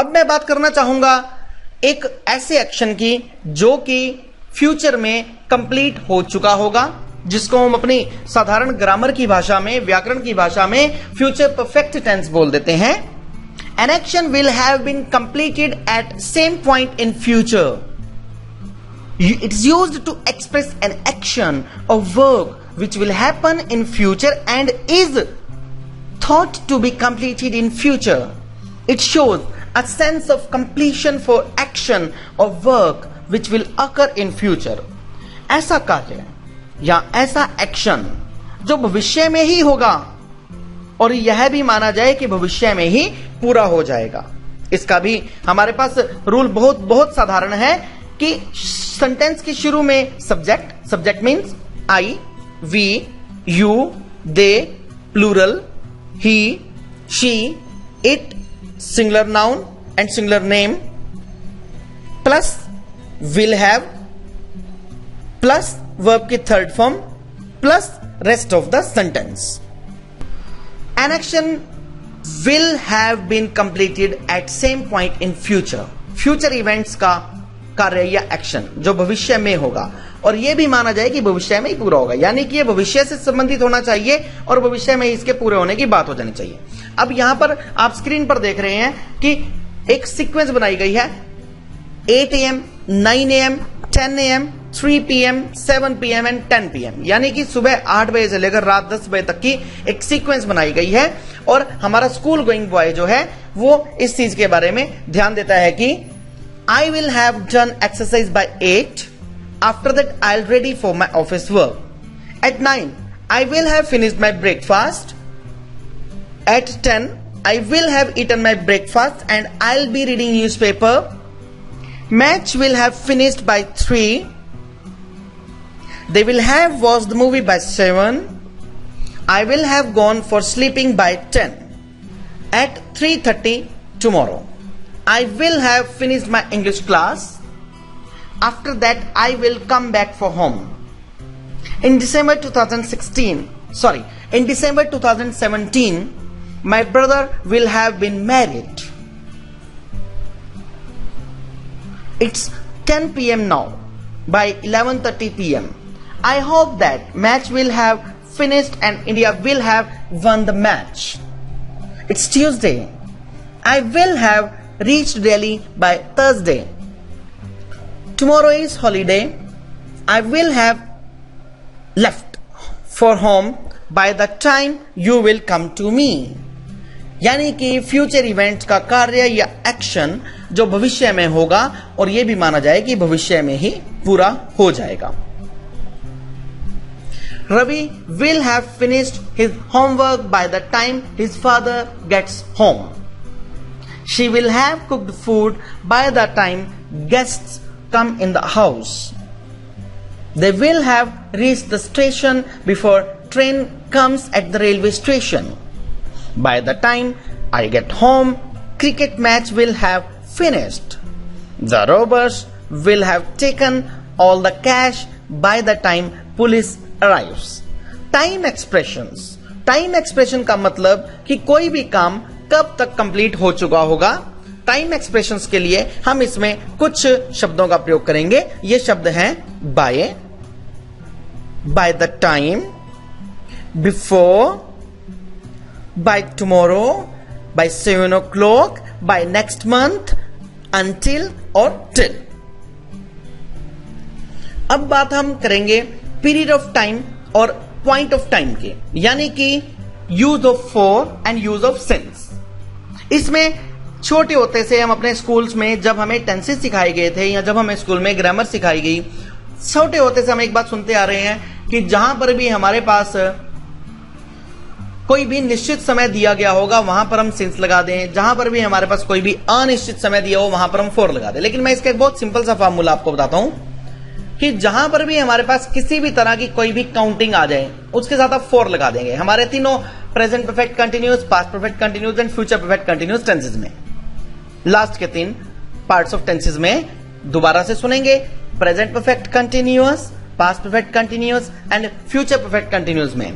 अब मैं बात करना चाहूंगा एक ऐसे एक्शन की जो कि फ्यूचर में कंप्लीट हो चुका होगा, जिसको हम अपनी साधारण ग्रामर की भाषा में, व्याकरण की भाषा में फ्यूचर परफेक्ट टेंस बोल देते हैं। An action will have been completed at same point in future. It is used to express an action or work which will happen in future and is thought to be completed in future. It shows a sense of completion for action or work which will occur in future. ऐसा कार्य या ऐसा action जो भविष्य में ही होगा और यह भी माना जाए कि भविष्य में ही पूरा हो जाएगा। इसका भी हमारे पास रूल बहुत साधारण है कि सेंटेंस के शुरू में subject means I, we, you, they, plural, he, she, it, singular noun and singular name, plus will have, plus verb की third form, plus rest of the sentence. An action will have been completed at same point in future. Future events का कार्य या action जो भविष्य में होगा और यह भी माना जाए कि भविष्य में ही पूरा होगा, यानी कि यह भविष्य से संबंधित होना चाहिए और भविष्य में इसके पूरे होने की बात हो जानी चाहिए। अब यहां पर आप स्क्रीन पर देख रहे हैं कि एक सीक्वेंस बनाई गई है 8 AM, 9 AM, 10 AM, 3 PM, 7 PM and 10 PM, यानी कि सुबह 8 बजे से लेकर रात 10 बजे तक की एक सीक्वेंस बनाई गई है। और हमारा स्कूल गोइंग बॉय जो है वो इस चीज के बारे में ध्यान देता है कि I will have done exercise by 8, after that I'll ready for my office work. At 9 I will have finished my breakfast. At 10 I will have eaten my breakfast and I will be reading news paper. Match will have finished by 3. They will have watched the movie by 7. I will have gone for sleeping by 10. At 3:30 tomorrow, I will have finished my English class. After that, I will come back for home. In December 2017, my brother will have been married. It's 10 PM now. By 11:30 PM, I hope that match will have finished and India will have won the match. It's Tuesday. I will have reached Delhi by Thursday. Tomorrow is holiday. I will have left for home by the time you will come to me. यानी कि future event का कार्य या action जो भविष्य में होगा और यह भी माना जाए कि भविष्य में ही पूरा हो जाएगा। Ravi will have finished his homework by the time his father gets home. She will have cooked food by the time guests come in the house. They will have reached the station before train comes at the railway station. By the time I get home, cricket match will have finished. The robbers will have taken all the cash by the time police arrives. Time expressions. Time expression का मतलब कि कोई भी काम कब तक complete हो चुका होगा। टाइम एक्सप्रेशंस के लिए हम इसमें कुछ शब्दों का प्रयोग करेंगे। ये शब्द हैं by the time, before, by tomorrow, by 7 o'clock, by next month, until और till। अब बात हम करेंगे पीरियड ऑफ टाइम और पॉइंट ऑफ टाइम के, यानी कि use of for and use of since. इसमें छोटे होते से हम अपने स्कूल्स में जब हमें टेंसेस सिखाए गए थे या जब हमें स्कूल में ग्रामर सिखाई गई, छोटे होते से हम एक बात सुनते आ रहे हैं कि जहां पर भी हमारे पास कोई भी निश्चित समय दिया गया होगा वहां पर हम सिंस लगा दें, जहां पर भी हमारे पास कोई भी अनिश्चित समय दिया हो वहां पर हम फॉर लगा दें। लेकिन मैं इसका एक बहुत सिंपल सा फार्मूला आपको बताता हूं कि जहां पर भी हमारे पास किसी भी तरह की कोई भी काउंटिंग आ जाए उसके साथ आप फॉर लगा देंगे। हमारे तीनों present perfect continuous, past perfect continuous and future perfect continuous tenses में, लास्ट के 3 पार्ट्स ऑफ टेंसेस में दोबारा से सुनेंगे। Present perfect continuous, past perfect continuous and future perfect continuous में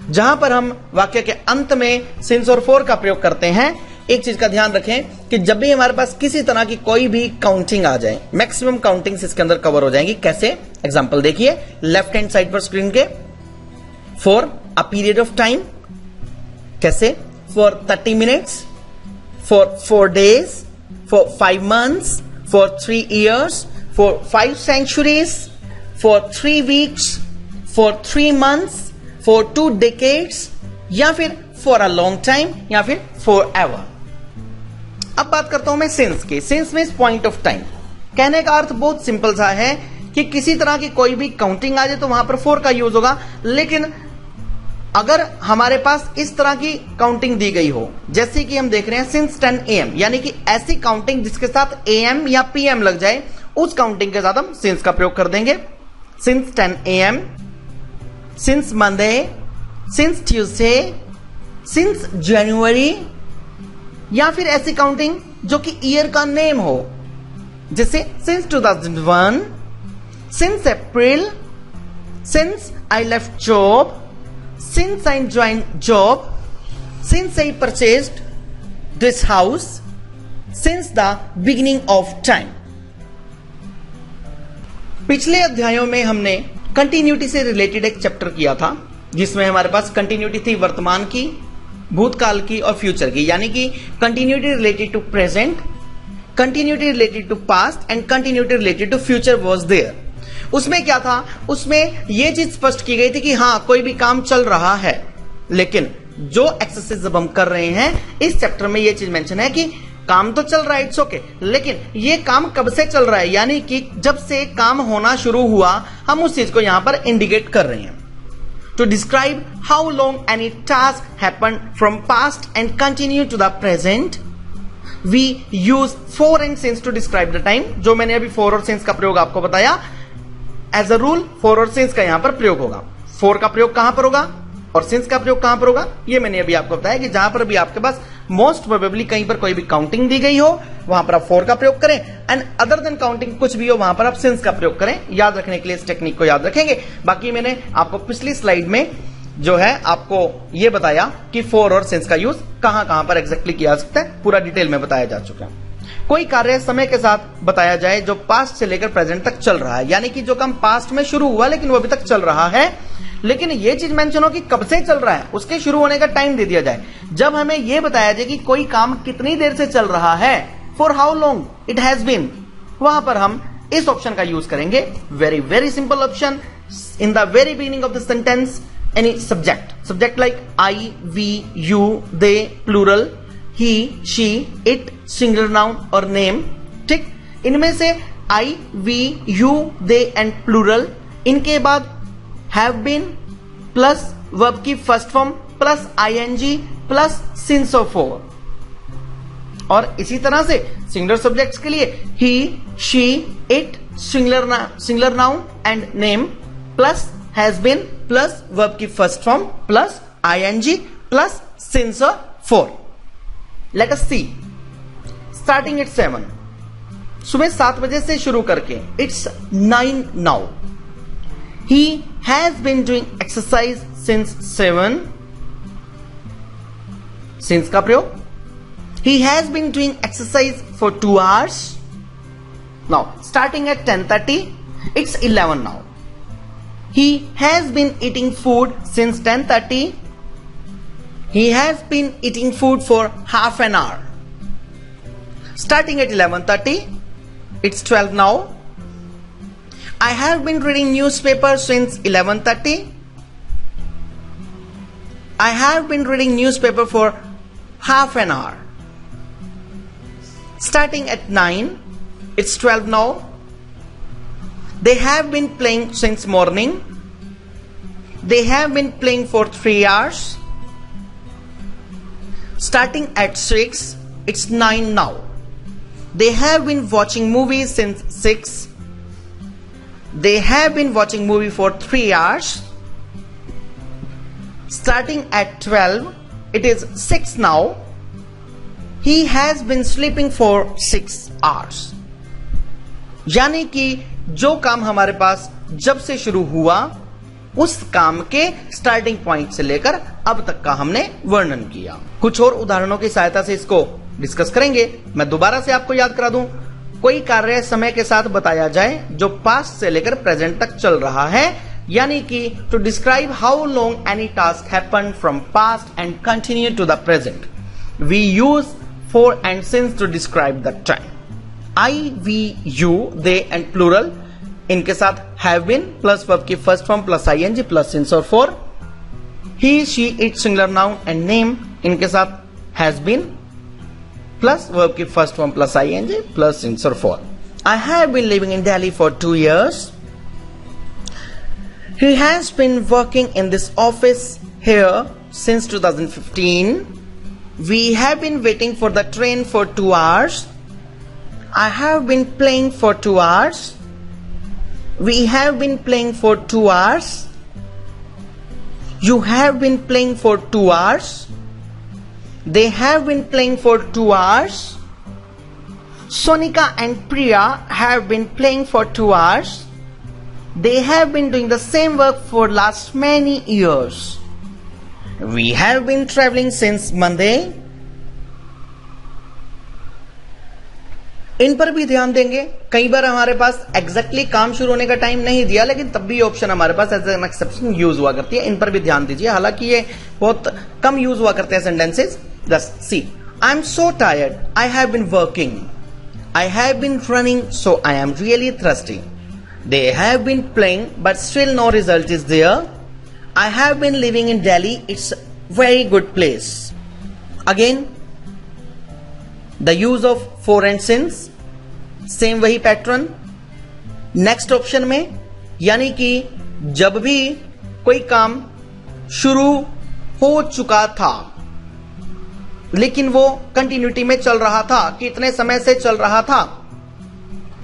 जहां पर हम वाक्य के अंत में सिंस और फॉर का प्रयोग करते हैं एक चीज का ध्यान रखें कि जब भी हमारे पास किसी तरह की कोई भी काउंटिंग आ जाए, मैक्सिमम काउंटिंग्स इसके अंदर कवर हो जाएंगी। कैसे? एग्जांपल देखिए लेफ्ट हैंड साइड पर स्क्रीन के, for a period of time, कैसे? For 30 minutes, for 4 days, for 5 months, for 3 years, for 5 centuries, for 3 weeks, for 3 months, for 2 decades, या फिर फॉर अ लॉन्ग टाइम, या फिर फॉर एवर। अब बात करता हूं मैं सिंस की। Since means point of time. कहने का अर्थ बहुत सिंपल सा है कि किसी तरह की कोई भी काउंटिंग आ जाए तो वहां पर फॉर का यूज होगा। लेकिन अगर हमारे पास इस तरह की काउंटिंग दी गई हो, जैसे कि हम देख रहे हैं सिंस 10 AM, यानी कि ऐसी काउंटिंग जिसके साथ AM या PM लग जाए, उस काउंटिंग के साथ हम सिंस का प्रयोग कर देंगे। Since 10 AM, since Monday, since Tuesday, since January, या फिर ऐसी काउंटिंग जो कि ईयर का नेम हो, जैसे since 2001, since April, since I left job, since I join job, since I purchased this house, since the beginning of time. पिछले अध्यायों में हमने कंटिन्यूटी से रिलेटेड एक चैप्टर किया था, जिसमें हमारे पास कंटिन्यूटी थी वर्तमान की, भूतकाल की और फ्यूचर की, यानी कि continuity related to present, continuity related to past and continuity related to future was there. उसमें क्या था? उसमें यह चीज स्पष्ट की गई थी कि हां कोई भी काम चल रहा है, लेकिन जो एक्सरसाइज जब हम कर रहे हैं इस चैप्टर में यह चीज मेंशन है कि काम तो चल रहा है, इट्स ओके, लेकिन ये काम कब से चल रहा है, यानी कि जब से काम होना शुरू हुआ, हम उस चीज को यहां पर इंडिकेट कर रहे हैं। To describe how long any task happened from past and continue to the present, we use for and since to describe the time। जो मैंने अभी for और since का प्रयोग आपको बताया, एज अ रूल for और since का यहां पर प्रयोग होगा। for का प्रयोग कहां पर होगा और since का प्रयोग कहां पर होगा, ये मैंने अभी आपको बताया कि जहां पर भी आपके पास मोस्ट प्रोबेबली कहीं पर कोई भी काउंटिंग दी गई हो, वहां पर आप for का प्रयोग करें, एंड अदर देन काउंटिंग कुछ भी हो वहां पर आप since का प्रयोग करें। याद रखने के लिए इस टेक्निक को याद रखेंगे। बाकी मैंने आपको पिछली स्लाइड में जो है आपको यह बताया कि for और since का यूज कहां कहां पर एग्जैक्टली किया जा सकता है, पूरा डिटेल में बताया जा चुका है। कोई कार्य समय के साथ बताया जाए जो पास्ट से लेकर प्रेजेंट तक चल रहा है, यानी कि जो काम पास्ट में शुरू हुआ लेकिन वो अभी तक चल रहा है, लेकिन ये चीज मेंशन हो कि कब से चल रहा है, उसके शुरू होने का टाइम दे दिया जाए। जब हमें यह बताया जाए कि कोई काम कितनी देर से चल रहा है, for how long it has been, वहां पर हम इस ऑप्शन का यूज करेंगे। Very very simple option. In the very beginning of the sentence any subject like I, we, you, they, plural, he, she, it, singular noun और name. ठीक, इनमें से I, we, you, they and plural, इनके बाद have been plus verb की first form plus ING plus since of for. और इसी तरह से सिंगुलर सब्जेक्ट्स के लिए he, she, it, singular noun and name plus has been plus verb की first form plus ING plus since for. Let us see, starting at 7, सुबह 7 बजे से शुरू करके it's 9 now. He has been doing exercise since 7. Since का प्रयोग, he has been doing exercise for 2 hours. Now, starting at 10:30, it's 11 now. He has been eating food since 10:30. He has been eating food for half an hour. Starting at 11:30, it's 12 now. I have been reading newspaper since 11:30. I have been reading newspaper for half an hour. Starting at 9, it's 12 now. They have been playing since morning. They have been playing for 3 hours. Starting at 6, it's 9 now. They have been watching movies since 6. They have been watching movie for 3 hours. Starting at 12, it is 6 now. He has been sleeping for 6 hours. यानी कि जो काम हमारे पास जब से शुरू हुआ, उस काम के स्टार्टिंग पॉइंट से लेकर अब तक का हमने वर्णन किया। कुछ और उदाहरणों की सहायता से इसको डिस्कस करेंगे। मैं दोबारा से आपको याद करा दूं, कोई कार्य समय के साथ बताया जाए जो पास्ट से लेकर प्रेजेंट तक चल रहा है, यानी कि to describe how long any task happen from past and continue to the present we use for and since to describe the time. I, we, you, they and plural इनके साथ have been plus verb की first form plus ing plus since or for. He, she, it singular noun and name इनके साथ has been plus verb की first form plus ing plus since or for. I have been living in Delhi for 2 years. He has been working in this office here since 2015. We have been waiting for the train for 2 hours. I have been playing for 2 hours. We have been playing for 2 hours. You have been playing for 2 hours. They have been playing for 2 hours. Sonika and Priya have been playing for 2 hours. They have been doing the same work for last many years. We have been traveling since Monday. इन पर भी ध्यान देंगे। कई बार हमारे पास exactly काम शुरू होने का टाइम नहीं दिया, लेकिन तब भी ऑप्शन हमारे पास एज एन एक्सेप्शन यूज हुआ करती है। इन पर भी ध्यान दीजिए, हालांकि ये बहुत कम यूज हुआ करते हैं sentences. Just see, I am so tired, I have been working, I have been running, so I am really thirsty, they have been playing but still no result is there, I have been living in Delhi. It's a very good place. Again, the use of for and since. Same वही pattern. Next option में, यानी कि जब भी कोई काम शुरू हो चुका था लेकिन वो कंटिन्यूटी में चल रहा था, कितने समय से चल रहा था।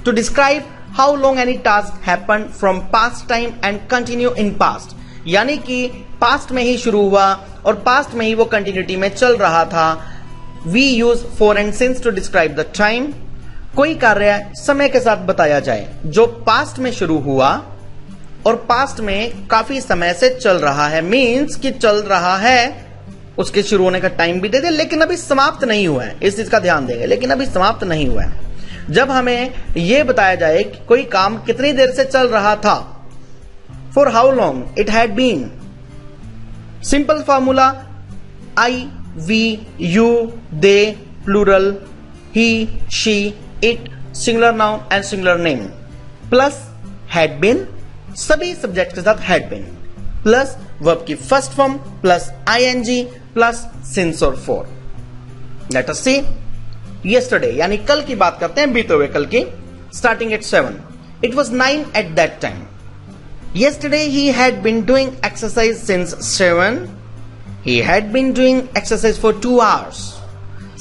To describe how long any task happen from past time and continue in past, यानी कि पास्ट में ही शुरू हुआ और पास्ट में ही वो कंटिन्यूटी में चल रहा था। We use for and since to describe the time. कोई कार्य समय के साथ बताया जाए जो पास्ट में शुरू हुआ और पास्ट में काफी समय से चल रहा है, मीन्स कि चल रहा है, उसके शुरू होने का टाइम भी दे दे, लेकिन अभी समाप्त नहीं हुआ है। इस चीज का ध्यान देंगे, लेकिन अभी समाप्त नहीं हुआ है। जब हमें यह बताया जाए कि कोई काम कितनी देर से चल रहा था, for how long it had been. Simple formula: I, we, you, they, plural, he, she, it, singular noun and singular name, plus had been, सभी सब्जेक्ट के साथ had been, plus verb की first form, plus ing, plus since or for. Let us see yesterday, यानी कल की बात करते हैं, बीते हुए कल की। Starting at 7, it was 9 at that time. Yesterday he had been doing exercise since 7. He had been doing exercise for 2 hours.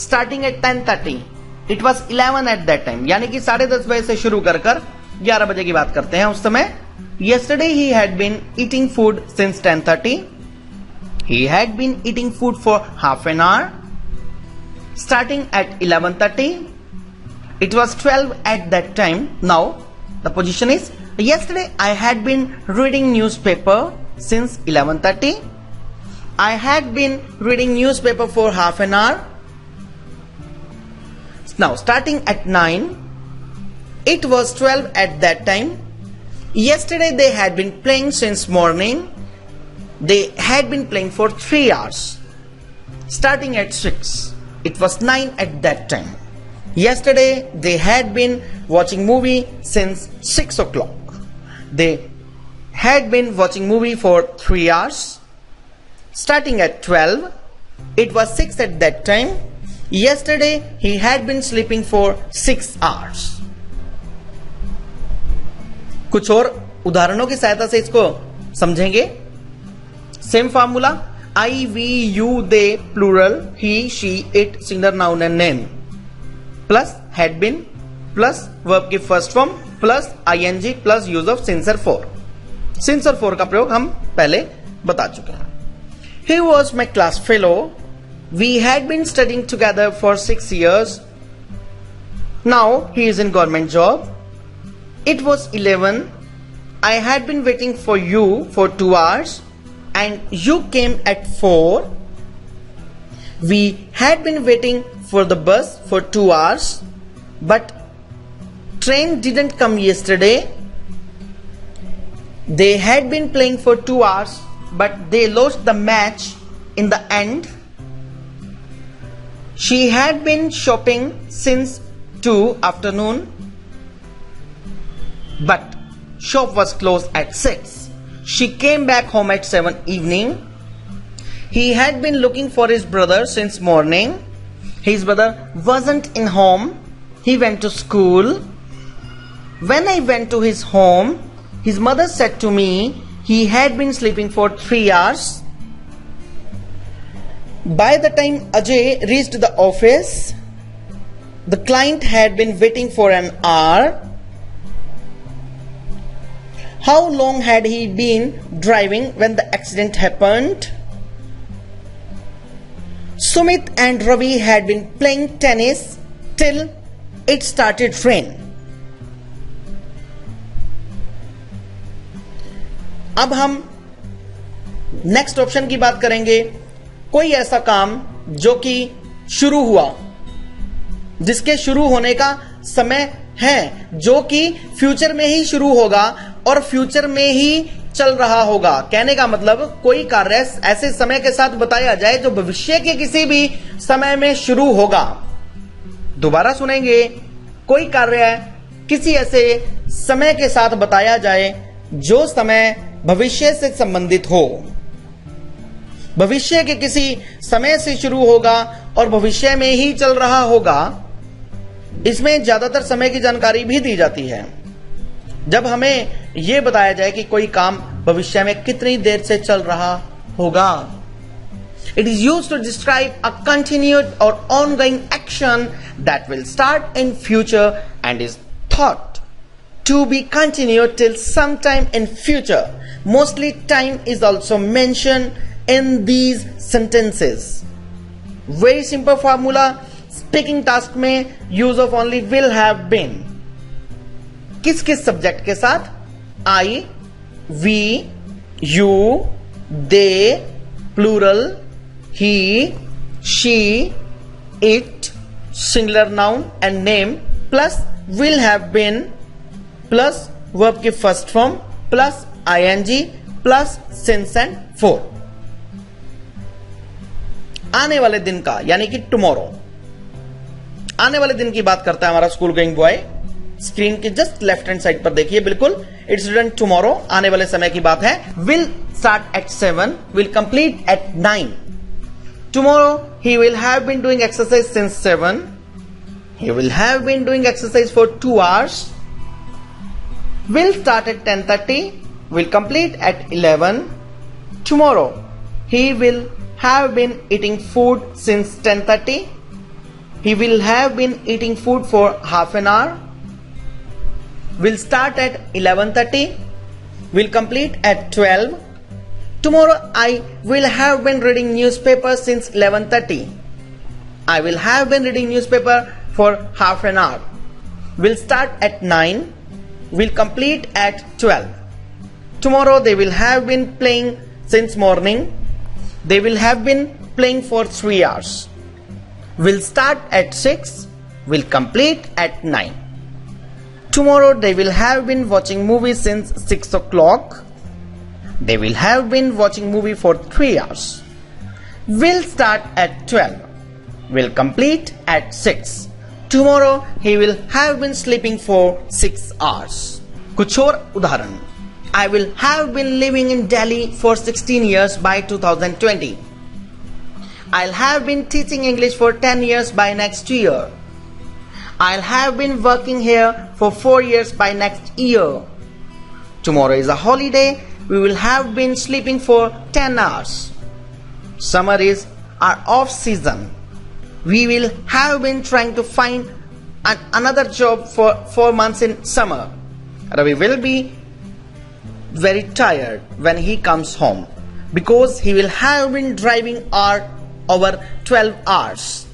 Starting at 10:30. It was 11 at that time. यानी कि 10:30 बजे से शुरू कर 11 बजे की बात करते हैं उस समय। Yesterday he had been eating food since 10:30. He had been eating food for half an hour. Starting at 11:30. It was 12 at that time. Now the position is, yesterday I had been reading newspaper since 11:30. I had been reading newspaper for half an hour. Now starting at 9, it was 12 at that time. Yesterday they had been playing since morning. They had been playing for 3 hours. Starting at 6, it was 9 at that time. Yesterday they had been watching movie since 6 o'clock. They had been watching movie for 3 hours. Starting at 12, it was 6 at that time. Yesterday he had been sleeping for 6 hours. कुछ और उदाहरणों की सहायता से इसको समझेंगे। Same formula, I, we, you, they, plural, he, she, it, singular noun and name, plus had been, plus verb की first form, plus ing plus use of सिंसर फॉर। सिंसर फॉर का प्रयोग हम पहले बता चुके हैं। He was my class fellow. We had been studying together for 6 years. Now he is in government job. It was 11. I had been waiting for you for 2 hours and you came at 4. We had been waiting for the bus for 2 hours, but train didn't come yesterday. They had been playing for 2 hours, but they lost the match in the end. She had been shopping since 2 afternoon, but shop was closed at 6. She came back home at 7 evening. He had been looking for his brother since morning. His brother wasn't in home. He went to school. When I went to his home, his mother said to me he had been sleeping for 3 hours. By the time Ajay reached the office, the client had been waiting for an hour. How long had he been driving when the accident happened? Sumit and Ravi had been playing tennis till it started rain. अब हम next option की बात करेंगे. कोई ऐसा काम जो कि शुरू हुआ, जिसके शुरू होने का समय है, जो कि फ्यूचर में ही शुरू होगा और फ्यूचर में ही चल रहा होगा. कहने का मतलब कोई कार्य ऐसे समय के साथ बताया जाए जो भविष्य के किसी भी समय में शुरू होगा. दोबारा सुनेंगे. कोई कार्य किसी ऐसे समय के साथ बताया जाए जो समय भविष्य से संबंधित हो, भविष्य के किसी समय से शुरू होगा और भविष्य में ही चल रहा होगा. इसमें ज्यादातर समय की जानकारी भी दी जाती है. जब हमें यह बताया जाए कि कोई काम भविष्य में कितनी देर से चल रहा होगा. It is used to describe a continued or ongoing action that will start in future and is thought to be continued till sometime in future. Mostly time is also mentioned in these sentences. Very simple formula. Speaking task में use of only will have been. किस किस subject के साथ? I, we, you, they, plural, he, she, it, singular noun and name, plus will have been, plus verb की first form, plus ing, plus since and for. आने वाले दिन का यानी कि टुमारो. आने वाले दिन की बात करता है हमारा स्कूल गोइंग बॉय. स्क्रीन के जस्ट लेफ्ट हैंड साइड पर देखिए, बिल्कुल इट्स रिटन टुमारो. आने वाले समय की बात है. Will start at 7, will complete at 9. Tomorrow he will have been doing exercise since 7. He will have been doing exercise for 2 hours. Will start at 10:30, will complete at 11. Tomorrow he will have been eating food since 10:30. He will have been eating food for half an hour. Will start at 11:30, will complete at 12. Tomorrow I will have been reading newspaper since 11:30. I will have been reading newspaper for half an hour. Will start at 9, will complete at 12. Tomorrow they will have been playing since morning. They will have been playing for 3 hours. Will start at 6, will complete at 9. Tomorrow they will have been watching movies since 6 o'clock. They will have been watching movie for 3 hours. Will start at 12, will complete at 6. Tomorrow he will have been sleeping for 6 hours. कुछ और उदाहरण. I will have been living in Delhi for 16 years by 2020. I'll have been teaching English for 10 years by next year. I'll have been working here for 4 years by next year. Tomorrow is a holiday. We will have been sleeping for 10 hours. Summer is our off season. We will have been trying to find another job for 4 months in summer. Ravi will be very tired when he comes home because he will have been driving over 12 hours.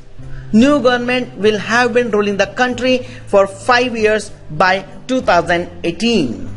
New government will have been ruling the country for 5 years by 2018.